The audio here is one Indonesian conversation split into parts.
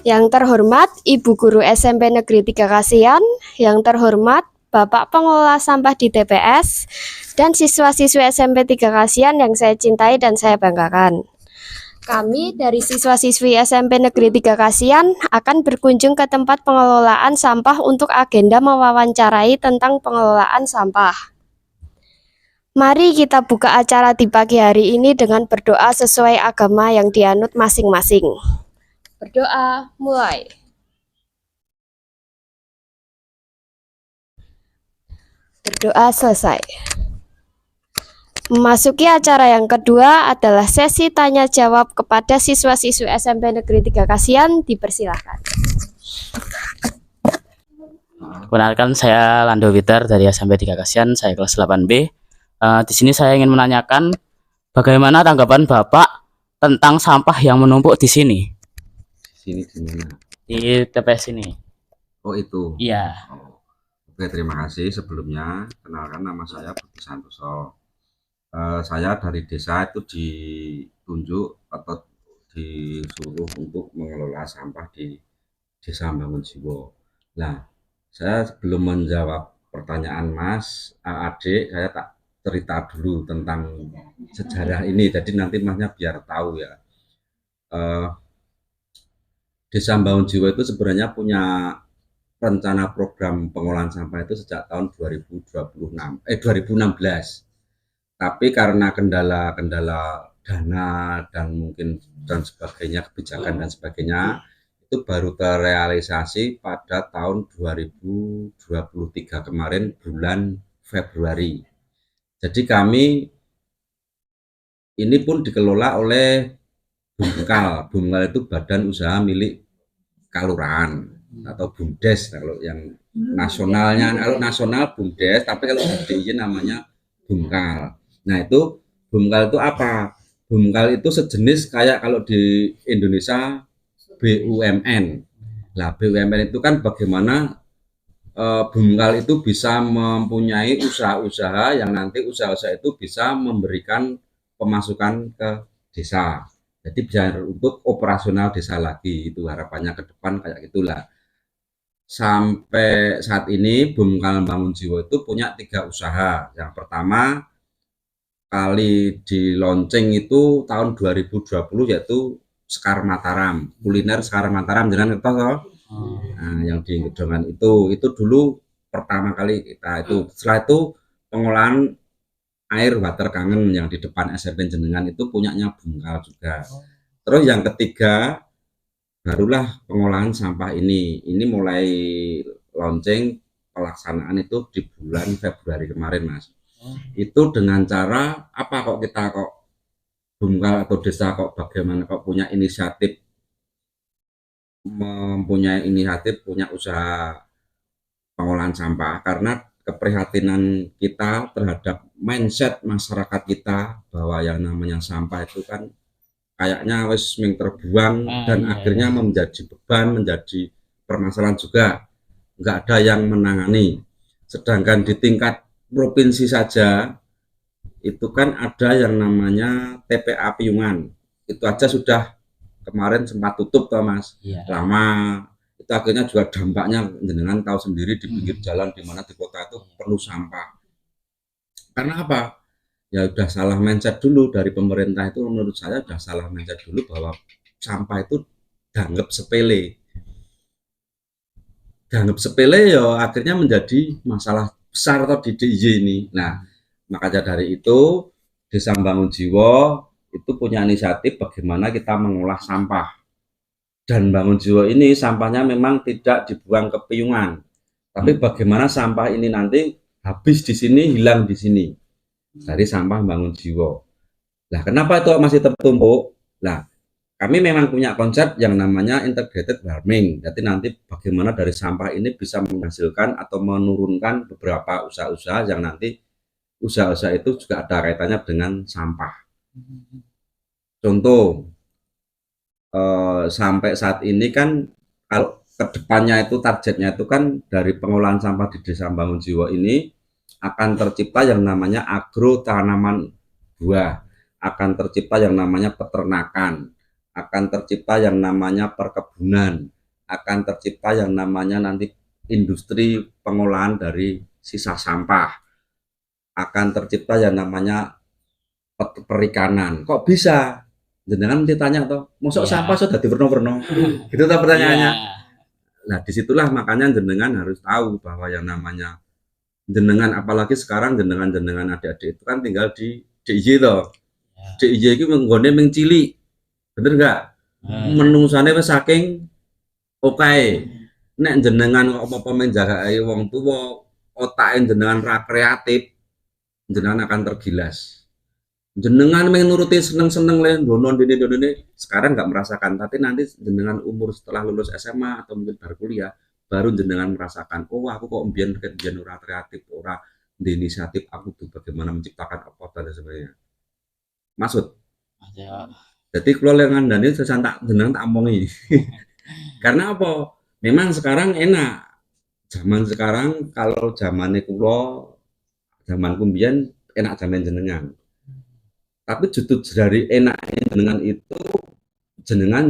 Yang terhormat Ibu Guru SMP Negeri 3 Kasihan, yang terhormat Bapak Pengelola Sampah di TPS, dan siswa-siswi SMP 3 Kasihan yang saya cintai dan saya banggakan. Kami dari siswa-siswi SMP Negeri 3 Kasihan akan berkunjung ke tempat pengelolaan sampah untuk agenda mewawancarai tentang pengelolaan sampah. Mari kita buka acara di pagi hari ini dengan berdoa sesuai agama yang dianut masing-masing. Berdoa, mulai. Berdoa selesai. Memasuki acara yang kedua adalah sesi tanya jawab kepada siswa-siswi SMP Negeri 3 Kasihan. Dipersilakan. Perkenalkan, saya Lando Witar dari SMP 3 Kasihan, saya kelas 8B. Di sini saya ingin menanyakan bagaimana tanggapan Bapak tentang sampah yang menumpuk di sini. Sini di mana? Di TPS ini. Oh itu. Iya. Oh. Oke, terima kasih sebelumnya. Kenalkan, nama saya Budi Santoso. Saya dari desa itu ditunjuk atau disuruh untuk mengelola sampah di Desa Bangunjiwo. Nah, saya sebelum menjawab pertanyaan Mas Adik, saya tak cerita dulu tentang sejarah ini. Jadi nanti Masnya biar tahu ya. Desa Bangunjiwo itu sebenarnya punya rencana program pengolahan sampah itu sejak tahun 2016. Tapi karena kendala dana dan mungkin dan sebagainya, kebijakan dan sebagainya, itu baru terrealisasi pada tahun 2023 kemarin bulan Februari. Jadi kami ini pun dikelola oleh Bumkal. Bumkal itu badan usaha milik Kalurahan atau BUMDes kalau yang nasionalnya. Kalau nasional BUMDes, tapi kalau DIY namanya Bumkal. Nah itu Bumkal itu apa? Bumkal itu sejenis kayak kalau di Indonesia BUMN. Nah BUMN itu kan bagaimana Bumkal itu bisa mempunyai usaha-usaha yang nanti usaha-usaha itu bisa memberikan pemasukan ke desa. Jadi bisa untuk operasional desa lagi, itu harapannya ke depan kayak gitulah. Sampai saat ini Bumkal Bangunjiwo itu punya 3 usaha. Yang pertama kali di launching itu tahun 2020 yaitu Sekar Mataram, kuliner Sekar Mataram dengan ketoh. Nah, yang di Gedongan itu dulu pertama kali kita itu. Setelah itu pengolahan air water kangen yang di depan SMP Jenengan itu punyanya Bumkal juga. Terus yang ketiga barulah pengolahan sampah ini. Ini mulai launching pelaksanaan itu di bulan Februari kemarin, Mas. Itu dengan cara apa kok kita kok Bumkal atau desa kok bagaimana kok punya inisiatif punya usaha pengolahan sampah, karena keprihatinan kita terhadap mindset masyarakat kita bahwa yang namanya sampah itu kan kayaknya wis ming terbuang dan akhirnya menjadi beban, menjadi permasalahan juga, nggak ada yang menangani. Sedangkan di tingkat provinsi saja itu kan ada yang namanya TPA Piungan, itu aja sudah kemarin sempat tutup toh Mas, lama. Itu akhirnya juga dampaknya jenengan tahu sendiri di pinggir jalan di mana di kota itu penuh sampah. Karena apa? Ya udah salah mindset dulu dari pemerintah, itu menurut saya udah salah mindset dulu bahwa sampah itu dianggap sepele. Dianggap sepele ya akhirnya menjadi masalah besar atau di DIY ini. Nah, makanya dari itu Desa Bangunjiwo itu punya inisiatif bagaimana kita mengolah sampah. Dan Bangunjiwo ini sampahnya memang tidak dibuang ke Piungan, tapi bagaimana sampah ini nanti habis di sini, hilang di sini dari sampah Bangunjiwo. Nah, kenapa itu masih tertumpuk? Nah, kami memang punya konsep yang namanya integrated farming. Jadi nanti bagaimana dari sampah ini bisa menghasilkan atau menurunkan beberapa usaha-usaha yang nanti usaha-usaha itu juga ada kaitannya dengan sampah. Contoh, sampai saat ini kan kalau kedepannya itu targetnya itu kan dari pengolahan sampah di Desa Bangunjiwo ini akan tercipta yang namanya agro tanaman buah, akan tercipta yang namanya peternakan, akan tercipta yang namanya perkebunan, akan tercipta yang namanya nanti industri pengolahan dari sisa sampah, akan tercipta yang namanya perikanan. Kok bisa? Jenengan ditanya toh, mosok Iya. sampah sudah diwarna-warna. Gitu toh pertanyaannya. Iya. Nah, disitulah makanya jenengan harus tahu bahwa yang namanya jenengan, apalagi sekarang jenengan adik-adik itu kan tinggal di DIY toh. Ya. DIY itu menggone mengcili. Bener nggak? Menungsane wis saking oke. Nek jenengan apa-apa menjagai wong tuwa, otake jenengan ra kreatif, jenengan akan tergilas. Jenengan menuruti seneng-seneng le dono dene sekarang nggak merasakan, tapi nanti jenengan umur setelah lulus SMA atau mungkin baru kuliah baru jenengan merasakan, oh aku kok mbiyen ora kreatif, ora di inisiatif, aku tuh bagaimana menciptakan apa dan sebagainya. Maksud Ya. jadi kalau yang ngandani sesan tak jenengan tak omongi. Karena apa? Memang sekarang enak. Zaman sekarang kalau zamane kula, zaman kumbiyen enak zaman jenengan. Tapi justru dari enak jenengan itu jenengan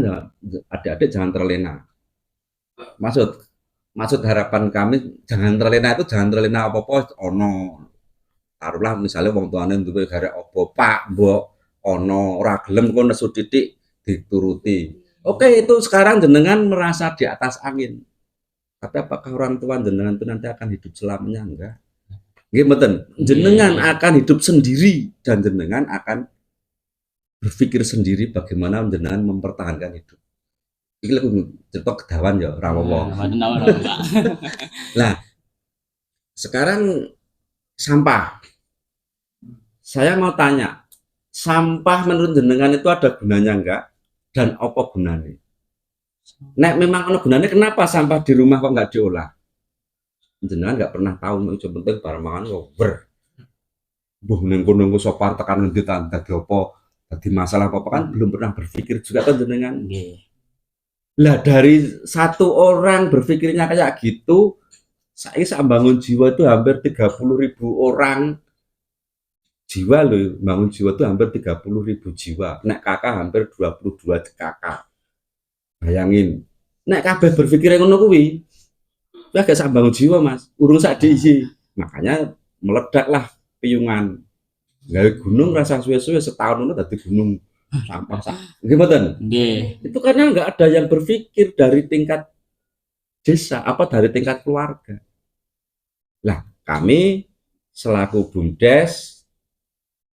adik-adik jangan terlena. Maksud harapan kami jangan terlena itu jangan terlena apa-apa ono. Taruhlah misalnya wong tuane duwe garek apa Pak, Mbok ono ora gelem kok nesu titik dituruti. Oke, itu sekarang jenengan merasa di atas angin. Tapi apakah orang tua jenengan itu nanti akan hidup selamanya? Enggak. Nggih mboten. Jenengan akan hidup sendiri dan jenengan akan berpikir sendiri bagaimana jenengan mempertahankan hidup. Iki lek cerita kedawan ya ora apa-apa. Nah, sekarang sampah. Saya mau tanya, sampah menurut jenengan itu ada gunanya enggak? Dan apa gunanya? Nek memang ada gunanya, kenapa sampah di rumah kok enggak diolah? Jenengan enggak pernah tahu, itu penting barang mangan kok ber. Buh nengko sopar tekan ngendi dadi apa? Dadi masalah apa kan belum pernah berpikir juga kan jenengan. Lah dari satu orang berpikirnya kayak gitu, saya bangun jiwa itu hampir 30.000 orang jiwa loh, bangun jiwa itu hampir 30.000 jiwa. Nek kakak hampir 22 kakak. Bayangin, nek kabeh berpikir ngono kuwi, ya gak sak bangun jiwa mas, urung sak diisi. Makanya meledaklah Piungan. Gawe gunung rasa suwe-suwe setahun itu dadi gunung sampah sak. Gimana? Itu karena nggak ada yang berpikir dari tingkat desa, apa dari tingkat keluarga. Lah, kami selaku BUMDes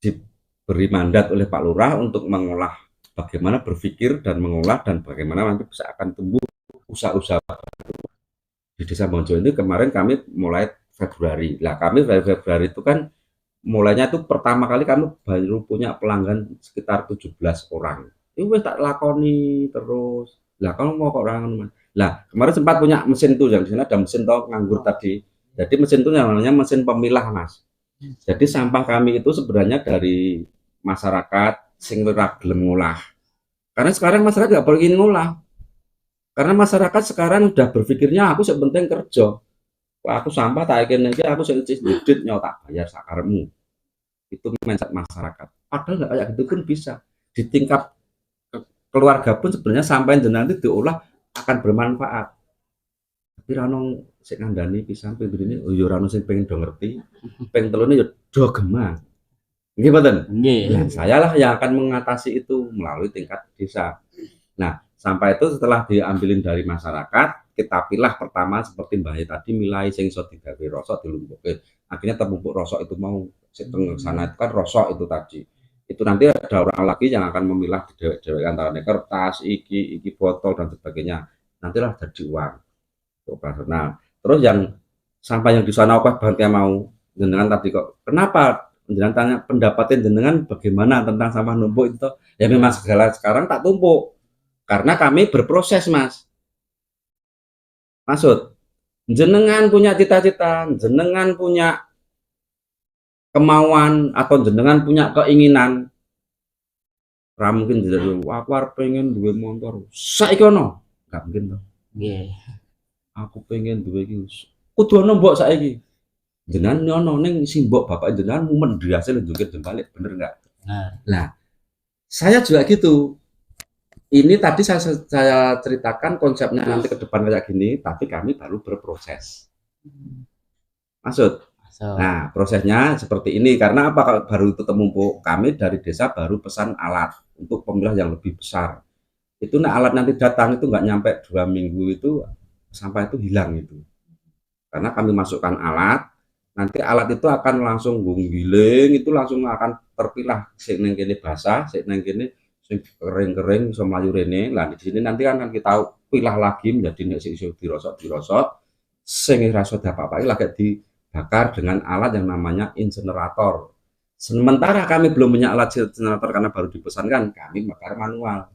diberi mandat oleh Pak Lurah untuk mengolah bagaimana berpikir dan mengolah dan bagaimana nanti bisa akan tumbuh usaha-usaha di Desa Bonjo ini. Kemarin kami mulai Februari. Lah kami Februari itu kan mulainya tuh pertama kali kami baru punya pelanggan sekitar 17 orang. Itu wes tak lakoni terus. Lah kamu mau kok orang. Lah kemarin sempat punya mesin tuh yang di sana ada mesin toh nganggur tadi. Jadi mesin tuh yang namanya mesin pemilah mas. Jadi sampah kami itu sebenarnya dari masyarakat sing ora gelem ngolah. Karena sekarang masyarakat nggak perlu ngolah. Karena masyarakat sekarang udah berpikirnya aku sepenting kerja. Aku sampah tak kene iki aku sing didit nyo tak bayar sakarepmu. Itu mindset masyarakat. Padahal nggak kayak gitu pun bisa. Di tingkat keluarga pun sebenarnya sampah jenengan itu diolah akan bermanfaat. Tapi rano sing ngandani pisan pembine oh yo rano sing pengen do ngerti, pengen telune yo do gemang. Nggih mboten? Nggih. Nah, sayalah yang akan mengatasi itu melalui tingkat desa. Nah, sampah itu setelah diambilin dari masyarakat, kita pilah pertama seperti Mbah tadi milai sing iso digawe rosok dilumpuke. Akhirnya terbumpuk rosok itu mau setengah sana itu kan rosok itu tadi. Itu nanti ada orang lagi yang akan memilah di dewek-dewek antara kertas, iki botol dan sebagainya. Nantilah jadi uang operasional. Terus yang sampah yang di sana apa bangkai mau jenengan tadi kok. Kenapa? Jenengan tanya pendapatnya jenengan bagaimana tentang sampah numpuk itu? Ya memang segala sekarang tak tumpuk. Karena kami berproses mas. Maksud, jenengan punya cita-cita, jenengan punya kemauan atau jenengan punya keinginan. Ra mungkin jadi aku arep pengen duwe motor. Saiki ono, enggak mungkin toh. Nggih. Aku pengen duwe iki. Kudu ono mbok saiki. Jenengan nyono ning simbok bapak jenengan mumen dihasil njungkit balik, bener enggak? Nah, saya juga gitu. Ini tadi saya ceritakan konsepnya nanti ke depan kayak gini, tapi kami baru berproses. Maksud? So, Nah, prosesnya seperti ini. Karena apa? Kalau baru itu temumpu, kami dari desa baru pesan alat untuk pemilah yang lebih besar. Itu nah alat nanti datang itu nggak nyampe 2 minggu itu sampah itu hilang itu. Karena kami masukkan alat, nanti alat itu akan langsung giling, itu langsung akan terpilah sik neng kene basah, sik neng kene sing kering-kering iso mlayu rene. Lah di sini nanti kan kita pilah lagi menjadi nek sing iso dirosot, sing ora iso diapa-apake lagi dibakar dengan alat yang namanya insenerator. Sementara kami belum punya alat insenerator karena baru dipesankan, kami bakar manual.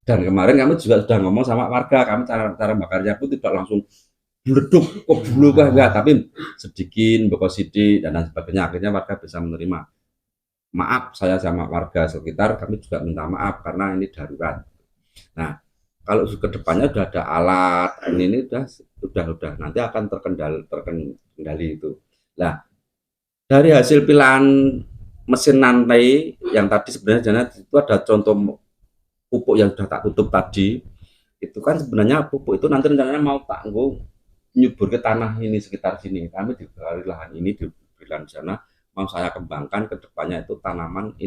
Dan kemarin kami juga sudah ngomong sama warga, kami cara bakarnya pun tidak langsung bleduk kok dulu enggak, tapi sedikit bekosidi dan lain sebagainya. Akhirnya warga bisa menerima. Maaf, saya sama warga sekitar kami juga minta maaf karena ini darurat. Nah, kalau ke depannya sudah ada alat, ini udah nanti akan terkendali itu. Nah, dari hasil pilihan mesin nantai yang tadi sebenarnya itu ada contoh pupuk yang sudah tak tutup tadi. Itu kan sebenarnya pupuk itu nanti rencananya mau tanggung nyubur ke tanah ini sekitar sini. Kami di lahan ini di lahan sana mau saya kembangkan ke depannya itu tanaman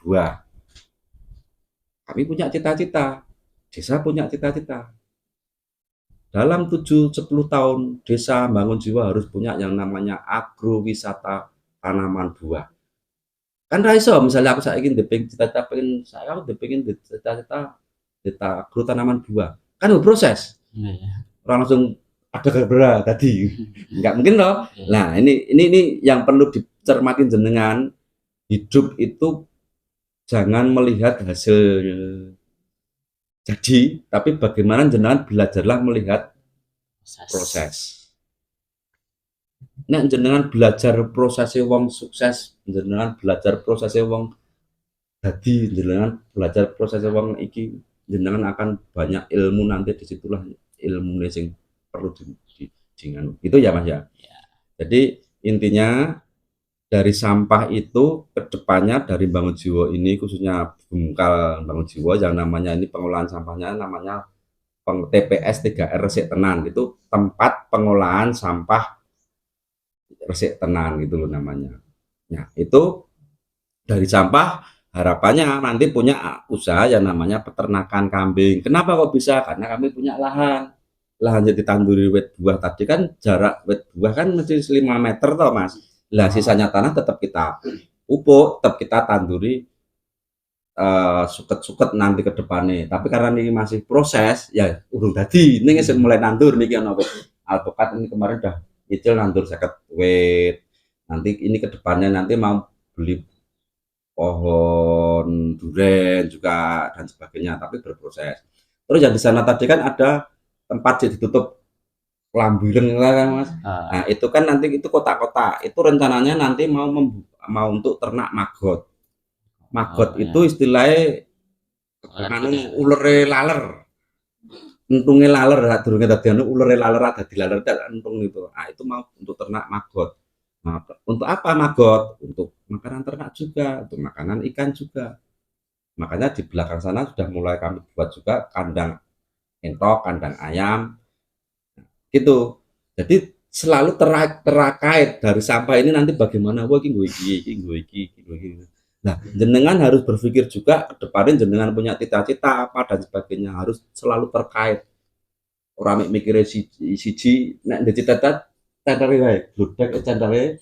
buah. Kami punya cita-cita, desa punya cita-cita. Dalam 7-10 tahun desa Bangun Jiwa harus punya yang namanya agrowisata tanaman buah. Kan raiso misalnya aku saya ingin cita-cita pengen saya pengen cita-cita agro tanaman buah. Kan proses. Orang langsung ada gerbera tadi nggak mungkin loh. Nah ini yang perlu dicermatin jenengan, hidup itu jangan melihat hasil jadi, tapi bagaimana jenengan belajarlah melihat proses. Nah jenengan belajar prosesnya wong sukses, jenengan belajar prosesnya wong jadi, jenengan belajar prosesnya wong iki, jenengan akan banyak ilmu nanti disitulah ilmu sing perlu diingat itu ya Mas ya. Jadi intinya dari sampah itu kedepannya dari Bangun Jiwa ini khususnya Bungkal Bangun Jiwa yang namanya ini pengolahan sampahnya namanya TPS 3R Resik Tenan, itu tempat pengolahan sampah resik tenan gitu loh namanya. Nah itu dari sampah harapannya nanti punya usaha yang namanya peternakan kambing. Kenapa kok bisa? Karena kami punya lahan jadi tanduri wet buah tadi kan jarak wet buah kan mesti 5 meter toh Mas. Lah sisanya tanah tetap kita pupuk, tetap kita tanduri suket-suket nanti ke depannya. Tapi karena ini masih proses ya urung tadi ini mulai nandur nih ono alpukat ini kemarin udah nyicil nandur 50 wet. Nanti ini ke depannya nanti mau beli pohon duren juga dan sebagainya tapi berproses. Terus yang di sana tadi kan ada tempat yang ditutup lambiring kan Mas. Nah itu kan nanti itu kotak-kotak itu rencananya nanti mau untuk ternak magot itu istilahnya ulere laler entungnya laler durungnya tadi ulere laler ada di laler entung itu. Nah itu mau untuk ternak magot. Nah, untuk apa magot? Untuk makanan ternak juga, untuk makanan ikan juga. Makanya di belakang sana sudah mulai kami buat juga kandang entok, kandang ayam, gitu. Jadi selalu terkait dari sampah ini nanti bagaimana gue iki. Nah, jenengan harus berpikir juga ke depannya jenengan punya cita-cita apa dan sebagainya harus selalu terkait. Orang mikirnya siji nek cita-cita cendere wae, gludek cendere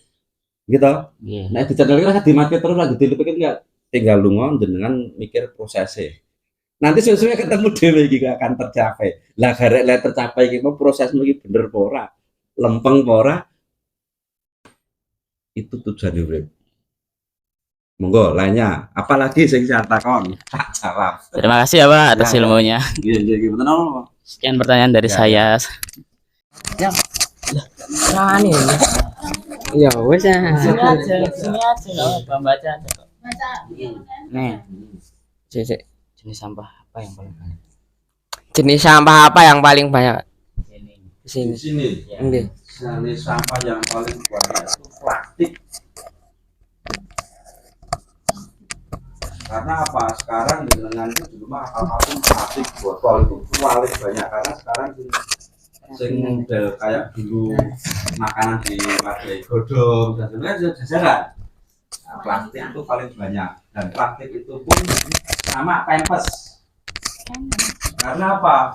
gitu. Nek di cendere kan dimati terus lagi dilipik enggak tinggal lunga jenengan mikir prosesnya. Nanti sesuai ketemu dhewe iki akan tercapai. Lah garek le tercapai iki mau proses iki bener apa ora? Lempeng apa ora? Itu tujuan urip. Monggo lainnya, apalagi sing saya takon, tak jawab. Terima kasih ya Pak atas ilmunya. Iya, betul apa? Sekian pertanyaan dari saya. Ya. Nah, ini. Ya, wes ya. Sini aja, baca aja. Nih. Cek. Jenis sampah apa yang paling banyak? Jenis sampah apa yang paling banyak? Di Sini. sini. Nggih. Jenis sampah yang paling banyak itu plastik. Karena apa? Sekarang dengan itu di rumah apapun plastik botol itu paling banyak karena sekarang sing model kayak dulu makanan di wadai godong dan sebagainya sudah jarang. Nah, plastik itu paling banyak dan plastik itu pun sama pampers. Karena apa?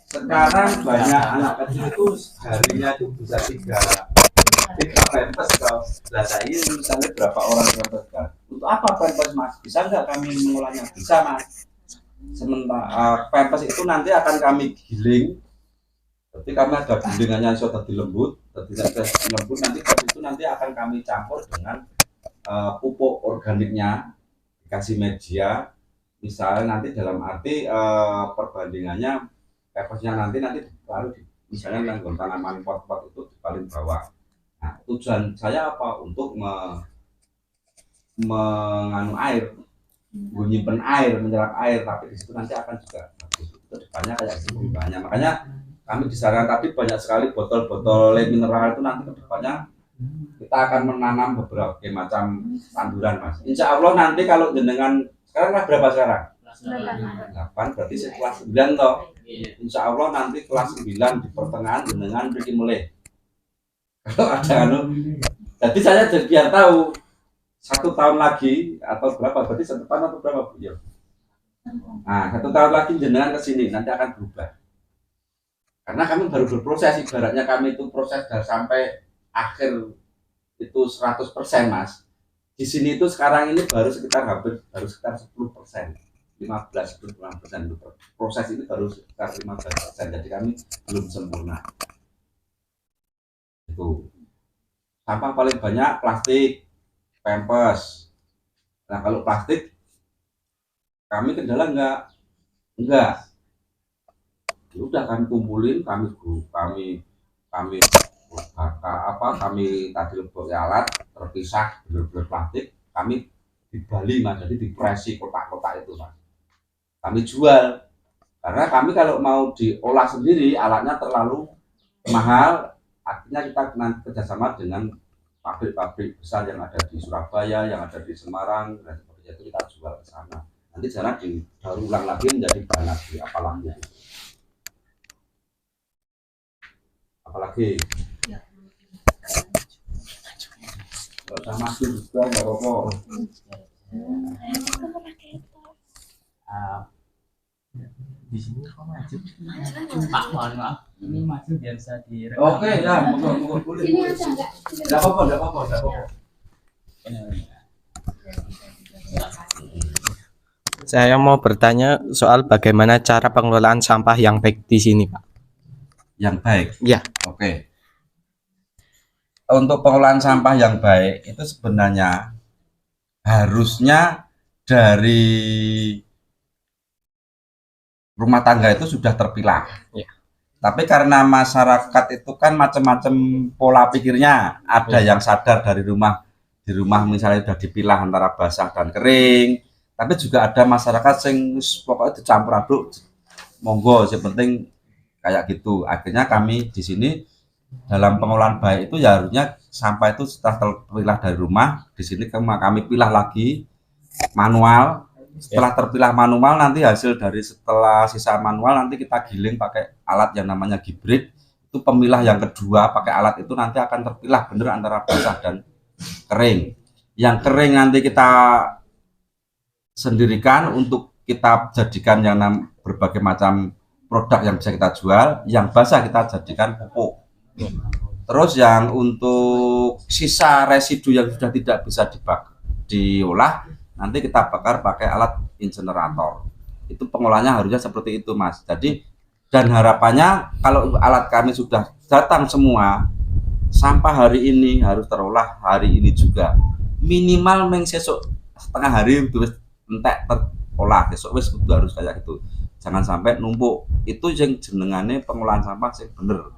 Sekarang banyak anak kecil itu harinya itu bisa tiga pampers kalau saya ini misalnya berapa orang pampers kan? Untuk apa pampers mas? Bisa nggak kami mengolahnya? Bisa mas. Sementara pampers itu nanti akan kami giling. Jadi kami ada gilingannya sudah tadi lembut, nanti itu nanti akan kami campur dengan pupuk organiknya, dikasih media. Misalnya nanti dalam arti perbandingannya pampersnya nanti lalu misalnya dengan tanaman pot-pot itu di paling bawah. Nah, tujuan saya apa? Untuk menganu air, menyimpan air, menyerap air, tapi di situ nanti akan juga bagus. Itu depannya kayak gitu banyak. Makanya kami disarankan tadi banyak sekali botol-botol mineral itu nanti ke depannya kita akan menanam beberapa macam tanduran mas. Insya Allah nanti kalau jenengan sekarang kelas berapa sekarang? 8 berarti setelah 9 toh. Insya Allah nanti kelas 9 di pertengahan jenengan bikin mulai. Kalau ada jadi saya biar tahu 1 tahun lagi atau berapa berarti sedepan atau berapa bu? Nah 1 tahun lagi jenengan ke sini nanti akan berubah. Karena kami baru berproses, ibaratnya kami itu proses dari sampai akhir itu 100% mas. Di sini itu sekarang ini baru sekitar 10%, 15-20%. Proses ini baru sekitar 15%, jadi kami belum sempurna. Itu sampah paling banyak plastik, pampers. Nah kalau plastik kami kendala enggak. Udah kami kumpulin, kami tadi lebok alat terpisah bener-bener plastik, kami di Bali mas, jadi dipresi kotak-kotak itu mas, kami jual. Karena kami kalau mau diolah sendiri alatnya terlalu mahal, artinya kita kerjasama dengan pabrik-pabrik besar yang ada di Surabaya, yang ada di Semarang dan sebagainya, itu kita jual ke sana. Nanti jangan didaur ulang lagi menjadi bahan lagi, apalagi kalau usah masuk juga nggak apa-apa. Di sini kok maju? Pak, mohon maaf. Ini maju biar bisa direkam. Oke, ya, monggo boleh. Enggak apa-apa. Saya mau bertanya soal bagaimana cara pengelolaan sampah yang baik di sini, Pak. Yang baik. Ya. Oke. Untuk pengelolaan sampah yang baik itu sebenarnya harusnya dari rumah tangga itu sudah terpilah. Ya. Tapi karena masyarakat itu kan macam-macam pola pikirnya, ada yang sadar di rumah misalnya sudah dipilah antara basah dan kering, tapi juga ada masyarakat yang pokoknya dicampur aduk, monggo, yang penting kayak gitu. Akhirnya kami di sini dalam pengolahan baik itu ya harusnya sampah itu setelah terpilah dari rumah, di sini kami pilah lagi manual. Setelah terpilah manual, nanti hasil dari setelah sisa manual nanti kita giling pakai alat yang namanya gibrit. Itu pemilah yang kedua pakai alat itu nanti akan terpilah bener antara basah dan kering. Yang kering nanti kita sendirikan untuk kita jadikan yang berbagai macam produk yang bisa kita jual. Yang basah kita jadikan pupuk. Terus yang untuk sisa residu yang sudah tidak bisa diolah, nanti kita bakar pakai alat insenerator. Itu pengolahannya harusnya seperti itu mas. Jadi dan harapannya kalau alat kami sudah datang semua, sampah hari ini harus terolah hari ini juga. Minimal sesuk setengah hari itu entek terolah, besok wis harus kayak gitu. Jangan sampai numpuk. Itu yang jenengane pengolahan sampah sing bener.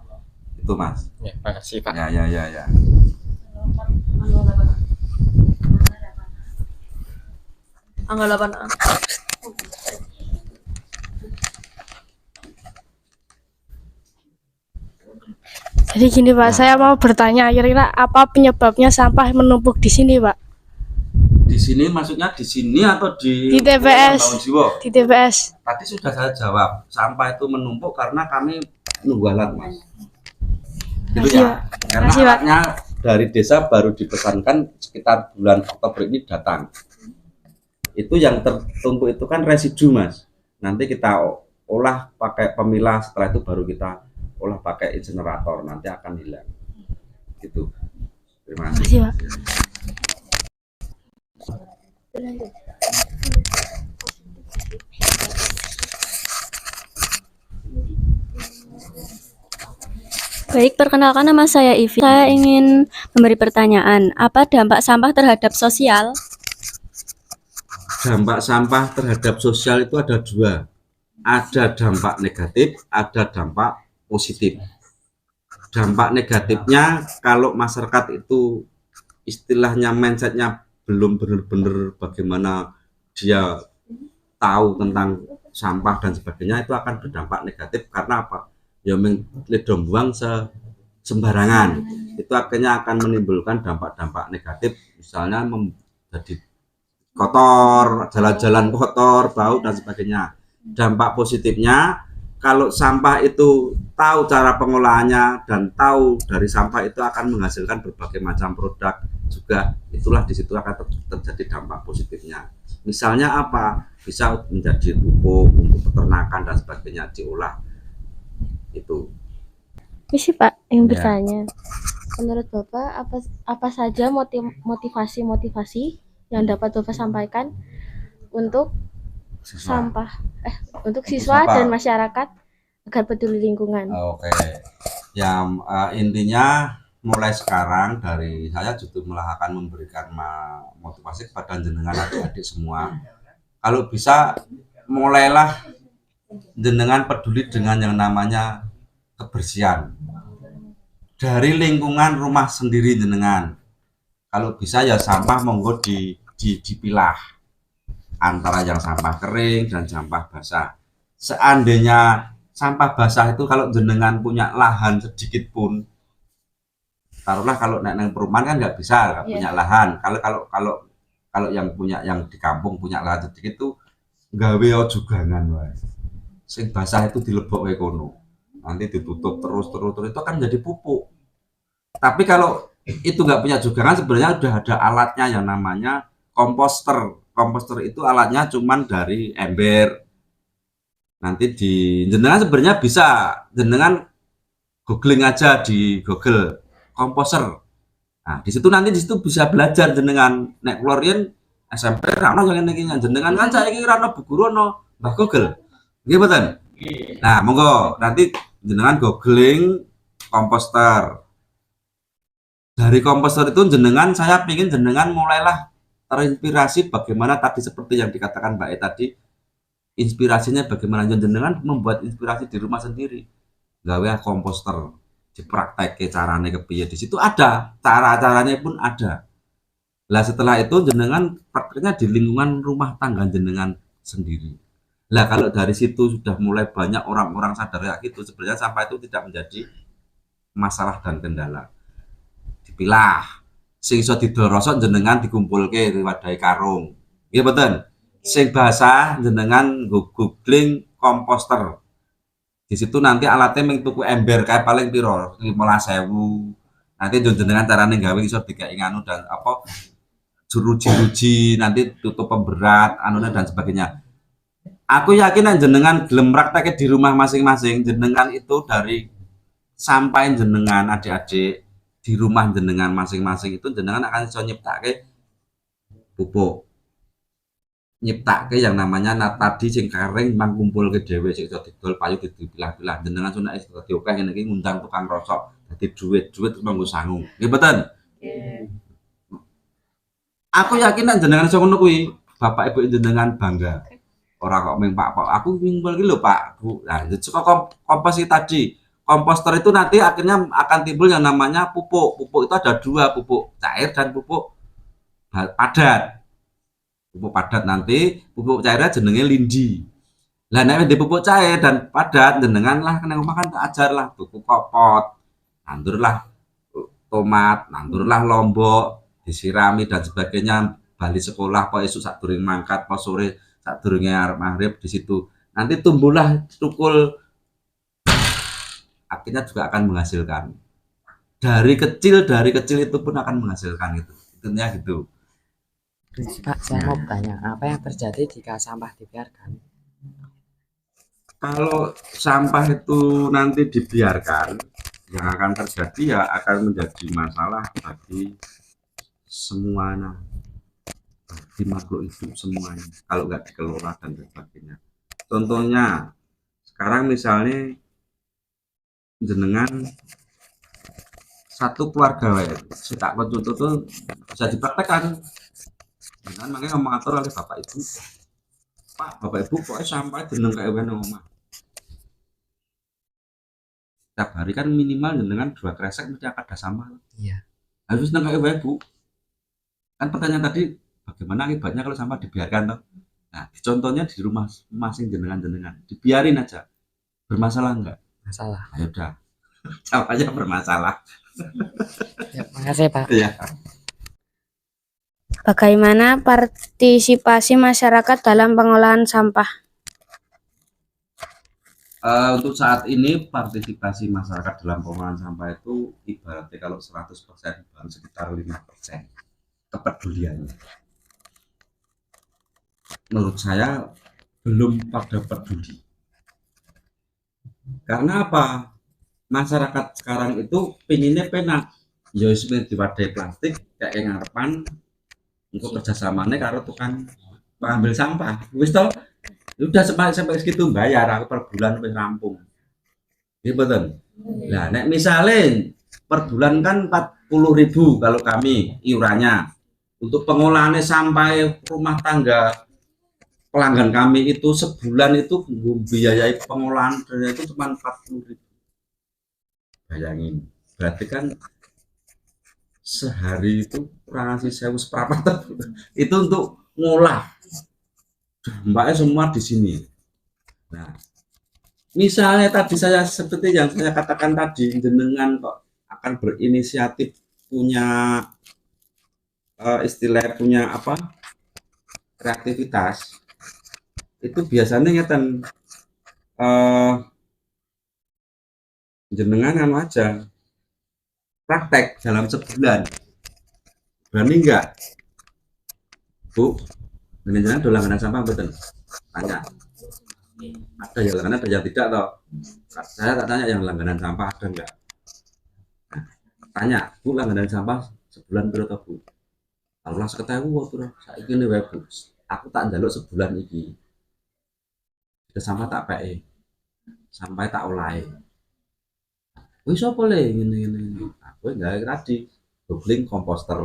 Itu mas. Ya, makasih Pak. Ya. Tanggal 8A. Jadi gini Pak, saya mau bertanya kira-kira apa penyebabnya sampah menumpuk di sini Pak? Di Di sini maksudnya di sini atau di Di TPS. Bangun Jiwo? Di TPS. Tadi sudah saya jawab, sampah itu menumpuk karena kami nunggu alat, Mas. Gitu Makasih, ya. Pak. Karena Makasih, Pak. alatnya dari desa baru dipesankan sekitar bulan Oktober ini datang. Itu yang tertumpuk itu kan residu, Mas. Nanti kita olah pakai pemilah, setelah itu baru kita olah pakai insinerator, nanti akan hilang. Gitu. Terima kasih. Makasih, Pak. Baik, perkenalkan nama saya Ivi. Saya ingin memberi pertanyaan, apa dampak sampah terhadap sosial? Dampak sampah terhadap sosial itu ada dua. Ada dampak negatif, ada dampak positif. Dampak negatifnya kalau masyarakat itu istilahnya mindsetnya belum benar-benar bagaimana dia tahu tentang sampah dan sebagainya, itu akan berdampak negatif karena apa? Ya ledom buang sembarangan, itu akhirnya akan menimbulkan dampak-dampak negatif, misalnya menjadi kotor, jalan-jalan kotor, bau dan sebagainya. Dampak positifnya, kalau sampah itu tahu cara pengolahannya dan tahu dari sampah itu akan menghasilkan berbagai macam produk juga, itulah di situ akan terjadi dampak positifnya. Misalnya apa? Bisa menjadi pupuk untuk peternakan dan sebagainya diolah. Itu. Misi Pak, yang Ya. bertanya. Menurut Bapak, apa saja motivasi-motivasi yang dapat Bapak sampaikan untuk untuk siswa sampah. dan masyarakat agar peduli lingkungan? Oke. Yang intinya mulai sekarang dari saya justru malah akan memberikan motivasi kepada jenengan adik-adik semua. Kalau bisa mulailah jenengan peduli dengan yang namanya kebersihan dari lingkungan rumah sendiri jenengan. Kalau bisa ya sampah monggo dipilah antara yang sampah kering dan sampah basah. Seandainya sampah basah itu kalau jenengan punya lahan sedikit pun, taruhlah kalau naik perumahan kan nggak bisa, punya lahan. Kalau yang punya yang di kampung punya lahan sedikit itu gawe jugangan wae. Sing basah itu dilebok kono. Nanti ditutup terus itu akan jadi pupuk. Tapi kalau itu nggak punya jugangan, sebenarnya sudah ada alatnya yang namanya komposter. Komposter itu alatnya cuman dari ember. Nanti jenengan sebenarnya bisa jenengan googling aja di Google komposter. Nah, di situ bisa belajar jenengan nek klorien SMP rano yang ini jenengan kan saya kira rano buku rono Mbah Google. Nggih mboten? Nah, monggo nanti jenengan googling komposter. Dari komposter itu jenengan saya pingin jenengan mulailah terinspirasi bagaimana tadi seperti yang dikatakan Mbak E tadi, inspirasinya bagaimana jenengan membuat inspirasi di rumah sendiri. Gawe komposter, dipraktekke carane kepiye, di situ ada cara-caranya pun ada. Lah setelah itu jenengan prakteknya di lingkungan rumah tangga jenengan sendiri. Lah kalau dari situ sudah mulai banyak orang-orang sadar kayak gitu, sebenarnya sampah itu tidak menjadi masalah dan kendala. Dipilah, sing iso didorosok jenengan dikumpulke diwadahi karung. Nggih mboten? Sing basah jenengan googling komposter. Di situ nanti alatnya mung tuku ember kayak paling piro? 15.000. Nanti jenengan carane gawe iso dikai nganu dan apa juruji-juruji, nanti tutup pemberat, anunya dan sebagainya. Aku yakin jenengan gelem praktek di rumah masing-masing, jenengan itu dari sampai jenengan adik-adik di rumah jenengan masing-masing itu jenengan akan bisa nyiptake pupuk, nyiptake yang namanya tadi sing kering mang kumpul ke dhewe sing iso didol payu dipilah-pilah jenengan sunake iso dadi akeh ngene iki ngundang tukang rosok dadi duit kanggo sangu. Nggih mboten? Aku yakin nek jenengan iso ngono kuwi, bapak ibu jenengan bangga. Ora kok ming Pak, aku ngumpul iki lho Pak, Bu. Nah, suka kompos tadi. Komposter itu nanti akhirnya akan timbul yang namanya pupuk. Pupuk itu ada dua, pupuk cair dan pupuk padat. Pupuk padat nanti, pupuk cairnya jenenge lindi. Lah nek di pupuk cair dan padat jenengan lah kena omah kan tak ajar lah tuku kopot. Nandur lah tomat, nandur lah lombok, disirami dan sebagainya. bali sekolah apa esuk sadurunge mangkat apa sore sadurunge arep maghrib di situ. Nanti tumbuhlah tukul, akhirnya juga akan menghasilkan. Dari kecil itu pun akan menghasilkan itu. Intinya gitu. Pak, saya mau bertanya, apa yang terjadi jika sampah dibiarkan? Kalau sampah itu nanti dibiarkan, yang akan terjadi ya akan menjadi masalah bagi semuanya, bagi makhluk hidup semuanya. Kalau nggak dikelola dan sebagainya. Contohnya, sekarang misalnya jenengan satu keluarga saya tak contoh tuh bisa dipraktekkan. Jangan makanya ngomong atur oleh bapak ibu. Pak, bapak ibu pokoknya sampah jeneng kayak gini omah. Setiap hari kan minimal dengan 2 kresek mesti akan ada sampah. Iya. Harus seneng kayak ibu. Kan pertanyaan tadi bagaimana akibatnya kalau sampah dibiarkan toh? Nah, contohnya di rumah masing jenengan dibiarin aja. Bermasalah enggak? Masalah. Ayo udah. Jawabnya bermasalah. Ya, makasih Pak. Iya. Bagaimana partisipasi masyarakat dalam pengolahan sampah? Untuk saat ini partisipasi masyarakat dalam pengolahan sampah itu ibaratnya kalau 100% baru sekitar 5% kepeduliannya. Menurut saya belum pada peduli. Karena apa? Masyarakat sekarang itu pinginnya penak. Ya wis diwadai plastik kayak yang ngarepan untuk kerjasamanya karo tukang pengambil sampah. Wis toh udah sampai segitu bayar aku per bulan wis rampung. Iya betul. Nah, nek misalnya per bulan kan 40.000 kalau kami iurannya. Untuk pengolahannya sampai rumah tangga pelanggan kami itu sebulan itu biayai pengolahan itu cuma 40.000. Bayangin, berarti kan sehari itu kurang ngasih 1.000 itu untuk ngolah dampaknya semua di sini. Nah, misalnya tadi saya seperti yang saya katakan tadi, jenengan kok akan berinisiatif punya istilah punya apa kreativitas itu biasanya ngeten jenengan anu aja praktek dalam sebulan, berani enggak Bu? Jenengan do langganan sampah betul? Tanya. Ada yang langganan, ada yang tidak toh. Saya tak tanya yang langganan sampah ada enggak. Nah, tanya Bu, langganan sampah sebulan berapa Bu? Kalau langsung ketahui waktu saya ingin wae Bu, aku tak njaluk sebulan iki sudah sampah tak pakai sampai tak oleh. Wis apa le ngene-ngene. Aku enggak tadi googling komposter.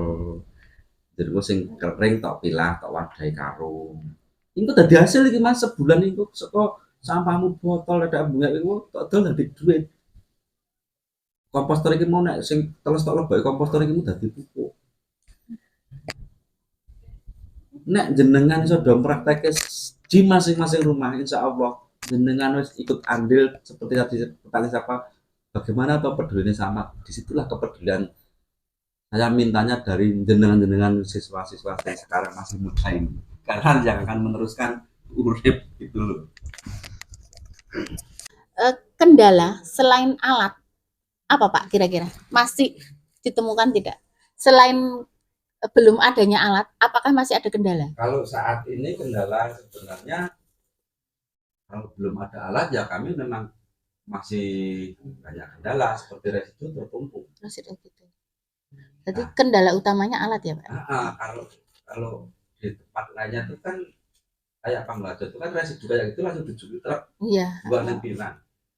Jadi gue sing kering tok pilah tok wadai karung. Iku dadi hasil iki Mas sebulan iku saka sampahmu botol ada bunga iku tok dol dadi duit. Komposter iki mau nek sing teles tok leboke komposter iki dadi pupuk. Nek jenengan iso do praktekke di masing-masing rumah insyaallah jenengan wis ikut andil seperti tadi petani siapa bagaimana atau pedulinya sama, disitulah kepedulian saya mintanya dari jenengan-jenengan siswa-siswa yang sekarang masih muda ini, karena yang akan meneruskan urip itu loh. Kendala selain alat apa Pak kira-kira masih ditemukan tidak? Selain belum adanya alat, apakah masih ada kendala? Kalau saat ini kendala sebenarnya kalau belum ada alat ya kami memang masih banyak kendala seperti residu tertumpuk. Residu gitu. Jadi kendala utamanya alat ya Pak? Kalau di tempat lainnya itu kan kayak Panglajo itu kan residu kayak gitu langsung dijual truk. Iya. Buat lempiran.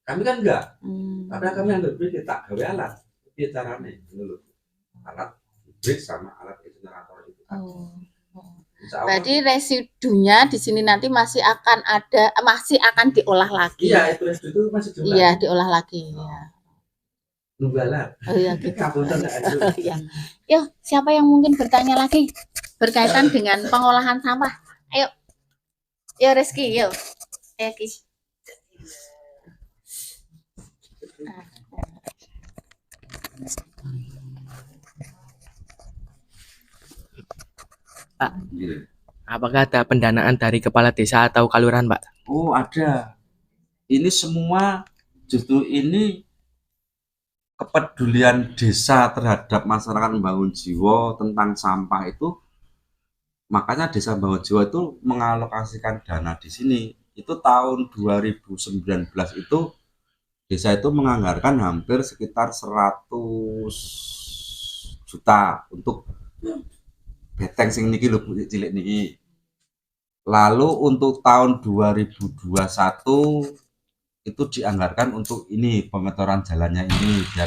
Kami kan enggak. Karena kami ambil beli tak gawe alat. Itu caranya dulu. Alat hibrid sama alat generator itu. Berarti residunya di sini nanti masih akan ada, masih akan diolah lagi. Iya, itu residu itu masih diolah. Iya, diolah lagi. Ya. Nunggalan. Oh iya gitu. Oh, iya. Yuk, siapa yang mungkin bertanya lagi berkaitan dengan pengolahan sampah? Ayo. Yo Reski, yuk. Ayo Ki. Pak, Iya. apakah ada pendanaan dari kepala desa atau kelurahan, Pak? Oh, ada. Ini semua justru ini kepedulian desa terhadap masyarakat membangun jiwa tentang sampah itu, makanya desa membangun jiwa itu mengalokasikan dana di sini. Itu tahun 2019 itu desa itu menganggarkan hampir sekitar 100 juta untuk beteng sing niki lho Bu, cilik niki. Lalu untuk tahun 2021 itu dianggarkan untuk ini pengeboran jalannya ini biar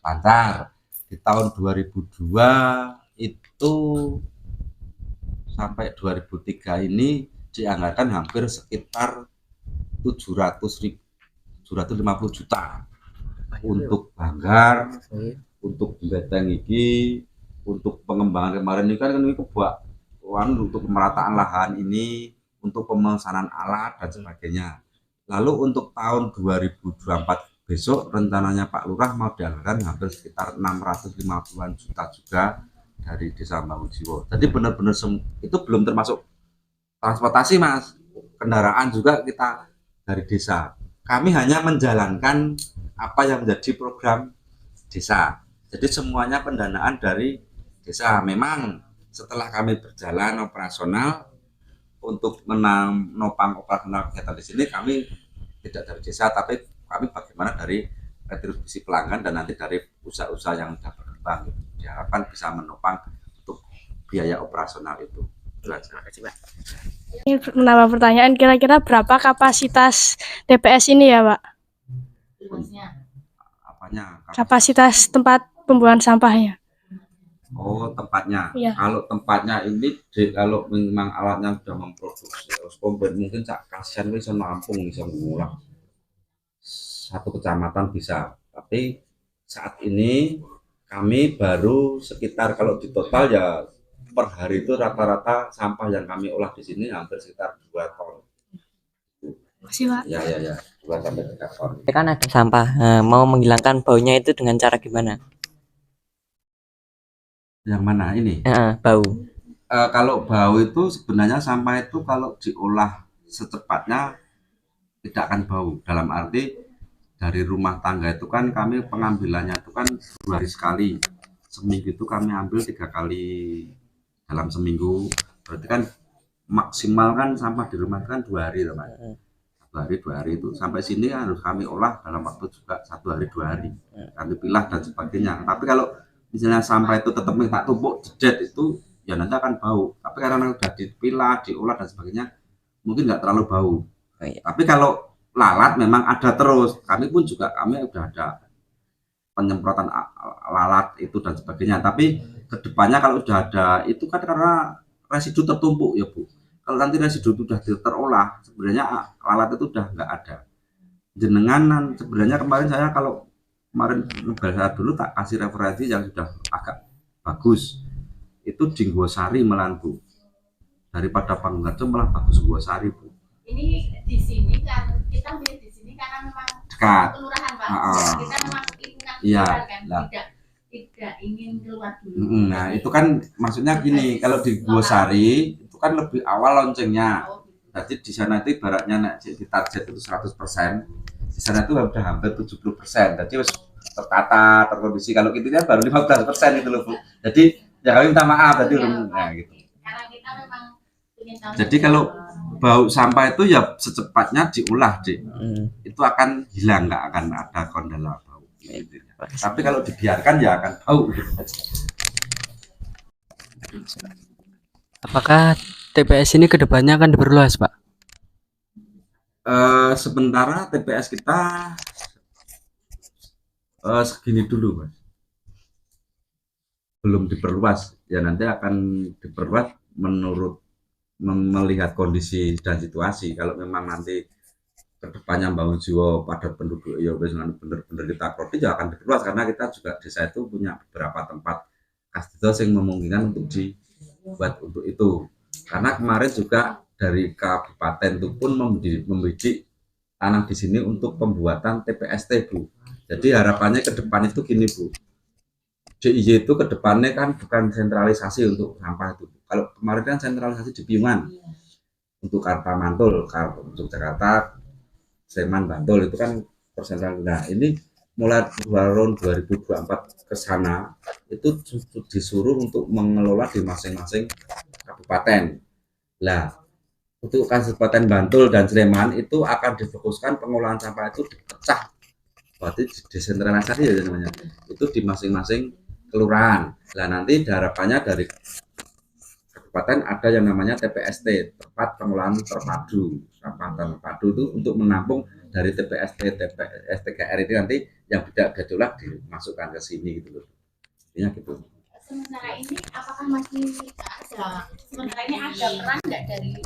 lancar. Di tahun 2002 itu sampai 2003 ini dianggarkan hampir sekitar 750 juta untuk banggar, untuk beteng iki, untuk pengembangan kemarin ini kan ini kebuat untuk pemerataan lahan ini, untuk pemesanan alat dan sebagainya. Lalu untuk tahun 2024 besok rencananya Pak Lurah mau dianggarkan hampir sekitar 650-an juta juga dari Desa Bangun Jiwo. Jadi benar-benar itu belum termasuk transportasi Mas, kendaraan juga kita dari desa. Kami hanya menjalankan apa yang menjadi program desa. Jadi semuanya pendanaan dari desa. Memang setelah kami berjalan operasional untuk menopang operasional kegiatan di sini, kami tidak dari desa, tapi kami bagaimana dari retribusi pelanggan dan nanti dari usaha-usaha yang sudah berkembang. Diharapkan bisa menopang untuk biaya operasional itu. Terima kasih, Pak. Ini menambah pertanyaan, kira-kira berapa kapasitas TPS ini ya, Pak? Apanya? Kapasitas tempat pembuangan sampahnya. Oh, tempatnya. Iya. Kalau tempatnya ini, kalau memang alatnya sudah memproduksi komplain, mungkin kasihan bisa nampung, bisa mengulang satu kecamatan bisa. Tapi saat ini kami baru sekitar, kalau di total ya per hari itu rata-rata sampah yang kami olah di sini hampir sekitar 2 ton. Makasih, Pak. Ya, 2 sampai 3 ton. Kan ada sampah, mau menghilangkan baunya itu dengan cara gimana? Yang mana ini? Bau. Kalau bau itu sebenarnya sampah itu kalau diolah secepatnya tidak akan bau. Dalam arti dari rumah tangga itu kan kami pengambilannya itu kan 2 hari sekali. Seminggu itu kami ambil 3 kali dalam seminggu. Berarti kan maksimal kan sampah di rumah kan 2 hari, teman. 1 hari 2 hari itu sampai sini harus kami olah dalam waktu juga 1 hari 2 hari. Kami pilah dan sebagainya. Tapi kalau misalnya sampah itu tetap minta tumpuk jedet itu ya nanti akan bau. Tapi karena sudah dipilah, diolah dan sebagainya mungkin nggak terlalu bau. Tapi kalau lalat memang ada terus. Kami pun juga kami udah ada penyemprotan lalat itu dan sebagainya. Tapi kedepannya kalau udah ada itu kan karena residu tertumpuk ya Bu. Kalau nanti residu itu sudah terolah, sebenarnya lalat itu udah nggak ada. Jenengan sebenarnya kemarin saya kalau kemarin saya dulu tak kasih referensi yang sudah agak bagus. Itu di Nggosari Melan Bu. Daripada Panggarjo malah bagus Nggosari Bu. Ini di sini kan kita milih di sini karena memang Dekat. kelurahan Pak. Kita memang ingat Iya, kan lah. tidak ingin keluar dulu. Nah itu kan maksudnya gini, kalau di Nggosari itu kan lebih awal loncengnya. Jadi di sana itu ibaratnya di target itu 100%. Di sana itu udah hampir 70%. Jadi tertata, terkondisi. Kalau kita kan baru 15% itu loh Bu. Jadi ya kami minta maaf tadi nah gitu. Karena kita memang ingin tahu. Jadi kalau bau sampah itu ya secepatnya diolah, Dik. Itu akan hilang, nggak akan ada kendala bau. Gitu. Tapi kalau dibiarkan ya akan bau. Apakah TPS ini kedepannya akan diperluas, Pak? Sementara TPS kita segini dulu, Mas. Belum diperluas. Ya nanti akan diperluas menurut melihat kondisi dan situasi. Kalau memang nanti kedepannya Bangun Jiwo padat penduduk ya benar-benar kita prodi ya akan diperluas karena kita juga desa itu punya beberapa tempat khas desa yang memungkinkan untuk dibuat untuk itu. Karena kemarin juga dari kabupaten itu pun membidik tanah di sini untuk pembuatan TPST Bu. Jadi harapannya ke depan itu gini Bu. DIY itu kedepannya kan bukan sentralisasi untuk sampah itu. Kalau kemarin kan sentralisasi di Piungan untuk Karta Mantul, untuk Jakarta, Sleman, Bantul itu kan persentralisasi. Nah ini mulai tahun 2024 ke sana itu disuruh untuk mengelola di masing-masing kabupaten. Lah untuk Kabupaten Bantul dan Sleman itu akan difokuskan pengolahan sampah itu dipecah, berarti desentralisasi ya namanya, itu di masing-masing kelurahan. Nah nanti harapannya dari kabupaten ada yang namanya TPST, tempat pengolahan terpadu sampah terpadu, itu untuk menampung dari TPST TPSTKR itu nanti yang tidak gejolak dimasukkan ke sini gitu loh. Intinya gitu. Sementara ini apakah masih ada? Sementara ini ada peran nggak dari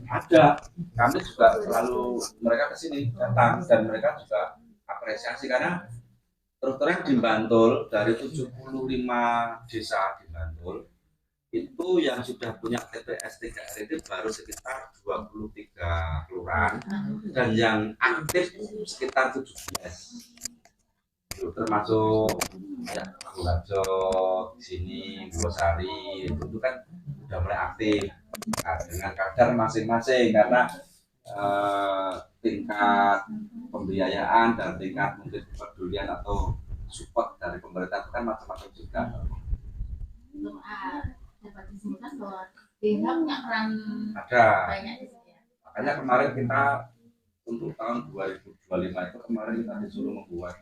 ada, kami juga selalu mereka kesini datang dan mereka juga apresiasi karena terus terang di Bantul dari 75 desa di Bantul itu yang sudah punya TPS 3R itu baru sekitar 23 kelurahan dan yang aktif sekitar 17 itu termasuk ya Lajo di sini Bosari itu kan udah mulai aktif. Nah, dengan kadar masing-masing karena tingkat pembiayaan dan tingkat mungkin kepedulian atau support dari pemerintah itu kan macam-macam juga. Dapat disimpulkan bahwa BH punya peran ada banyak di sini. Makanya kemarin kita untuk tahun 2025 itu kemarin kita disuruh membuat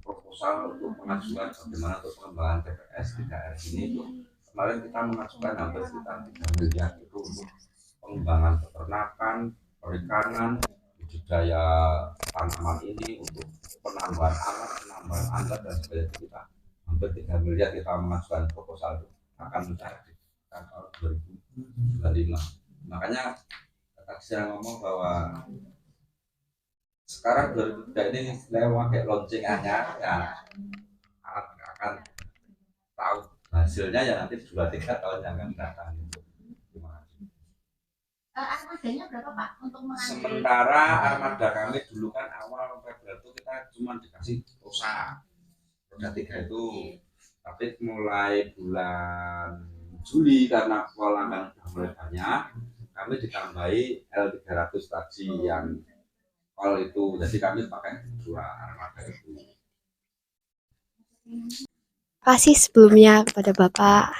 proposal untuk pengajuan bagaimana untuk pengembangan TPS 3R ini. Kemarin kita mengajukan hampir sekitar 3 miliar itu untuk pengembangan peternakan, perikanan, budidaya tanaman ini, untuk penambahan alat dan sebagainya. Kita hampir 3 miliar kita mengajukan proposal itu akan mencapai di tahun 2025. Makanya tadi saya ngomong bahwa sekarang 2003 ini lewat kayak launching-nya ya akan tahu hasilnya ya nanti 2-3 tahun yang akan datang. Armadanya berapa Pak untuk mengambil? Sementara armada kami dulu kan awal Februari itu kita cuma dikasih rosa roda 3 itu, tapi mulai bulan Juli karena pelanggan sudah mulai banyak, kami ditambahi L300 tadi yang kalau itu, jadi kami pakai 2 armada itu. Kasih sebelumnya kepada Bapak.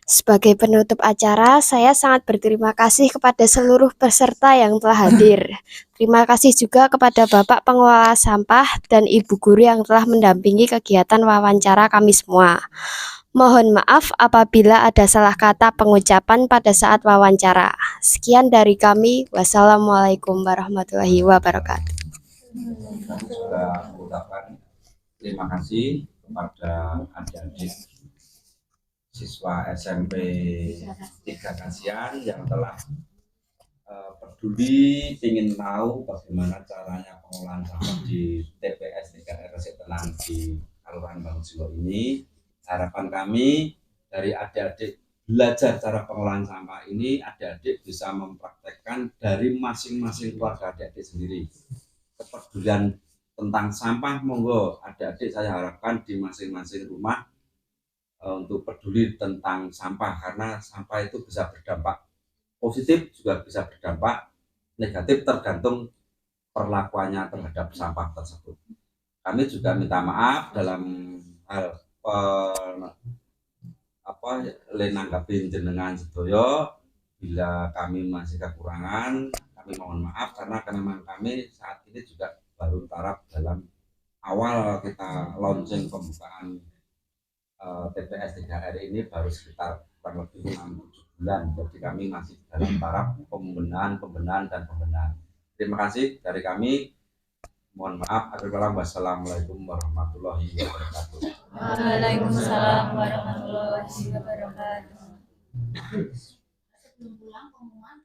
Sebagai penutup acara, saya sangat berterima kasih kepada seluruh peserta yang telah hadir. Terima kasih juga kepada Bapak Pengelola Sampah dan Ibu Guru yang telah mendampingi kegiatan wawancara kami semua. Mohon maaf apabila ada salah kata pengucapan pada saat wawancara. Sekian dari kami. Wassalamualaikum warahmatullahi wabarakatuh. Juga ucapkan terima kasih kepada adik-adik siswa SMP 3 Kasihan yang telah peduli, ingin tahu bagaimana caranya pengolahan sampah di TPS 3R Setenang di Kelurahan Bangun ini. Harapan kami dari adik-adik belajar cara pengolahan sampah ini, adik-adik bisa mempraktekkan dari masing-masing keluarga adik-adik sendiri. Kepedulian tentang sampah, monggo adik-adik saya harapkan di masing-masing rumah untuk peduli tentang sampah, karena sampah itu bisa berdampak positif juga bisa berdampak negatif tergantung perlakuannya terhadap sampah tersebut. Kami juga minta maaf dalam hal lenanggapi jenengan sedoyo bila kami masih kekurangan, kami mohon maaf karena memang kami saat ini juga baru taraf dalam awal kita launching pembukaan TPS 3R ini baru sekitar kurang lebih 6-7 bulan, jadi kami masih dalam taraf pembenahan. Terima kasih dari kami. Mohon maaf. Wassalamualaikum warahmatullahi wabarakatuh. Waalaikumsalam warahmatullahi wabarakatuh. Sebelum pulang pengumuman